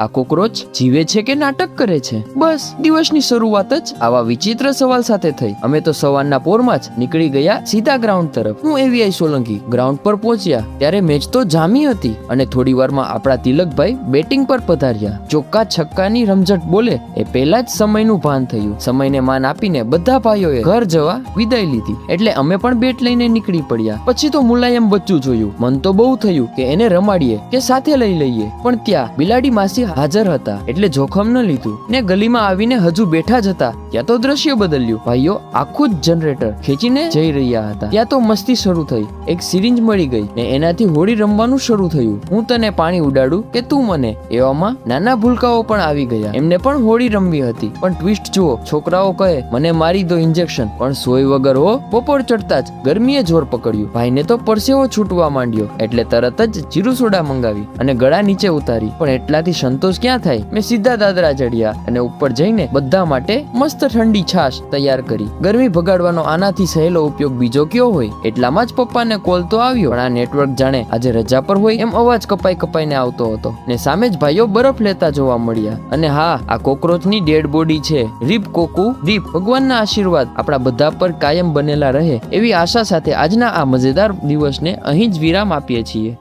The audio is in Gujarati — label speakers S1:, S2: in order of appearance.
S1: આ કોકરોચ જીવે છે કે નાટક કરે છે? બસ દિવસની શરૂઆત જ આવા વિચિત્ર સવાલ સાથે થઈ. અમે તો સવારના પોરમાં જ નીકળી ગયા સીધા ગ્રાઉન્ડ તરફ. હું એવીઆઈ સોલંકી ગ્રાઉન્ડ પર પહોંચ્યા ત્યારે મેચ તો જામી હતી અને થોડી વારમાં આપણા તિલકભાઈ બેટિંગ પર પધાર્યા. ચોક્કા છક્કાની રમઝટ બોલે એ પહેલા જ સમયનું ભાન થયું. સમયને માન આપીને બધા ભાઈઓએ ઘર જવા વિદાય લીધી એટલે અમે પણ બેટ લઈને નીકળી પડ્યા. પછી તો મુલાયમ બચ્ચું જોયું. મન તો બહુ થયું કે એને રમાડીએ કે સાથે લઈ લઈએ, પણ ત્યાં બિલાડી માસી હાજર હતા એટલે જોખમ ન લીધું ને ગલીમાં આવીને હજુ બેઠા જ હતા ત્યાં તો દ્રશ્ય બદલ્યું. ભાઈઓ આખું જ જનરેટર ખેંચીને જઈ રહ્યા હતા. ત્યાં તો મસ્તી શરૂ થઈ. એક સિરિંજ મળી ગઈ ને એનાથી હોળી રમવાનું શરૂ થયું. હું તને પાણી ઉડાડું કે તું મને. એવામાં નાના ભૂલકાઓ પણ આવી ગયા. એમને પણ હોળી રમવી હતી, પણ ટ્વિસ્ટ જુઓ. છોકરાઓ કહે મને મારી દો ઇન્જેક્શન, પણ સોય વગર હો. બપોર ચડતા જ ગરમીએ જોર પકડ્યું. ભાઈને તો પરસેવો છૂટવા માંડ્યો એટલે તરત જ જીરું સોડા મંગાવી અને ગળા નીચે ઉતારી. પણ એટલાથી સંતોષ ક્યાં થાય? મેં સીધા દાદરા ચડ્યા અને ઉપર જઈને બધા માટે મસ્ત ઠંડી છાશ તૈયાર કરી. ગરમી ભગાડવાનો આનાથી સહેલો ઉપયોગ બીજો કયો હોય? એટલામાં જ પપ્પાને કોલ તો આવ્યો, પણ આ નેટવર્ક જાણે આજે રજા પર હોય એમ અવાજ કપાઈને આવતો હતો ને સામે જ ભાઈઓ બરફ લેતા જોવા મળ્યા. અને હા, આ કોકરોચની ડેડ બોડી છે. રીપ કોકુ રીપ. ભગવાનના આશીર્વાદ આપણા બધા પર કાયમ બનેલા રહે એવી આશા સાથે આજના આ મજેદાર દિવસને અહીં જ વિરામ આપીએ છીએ.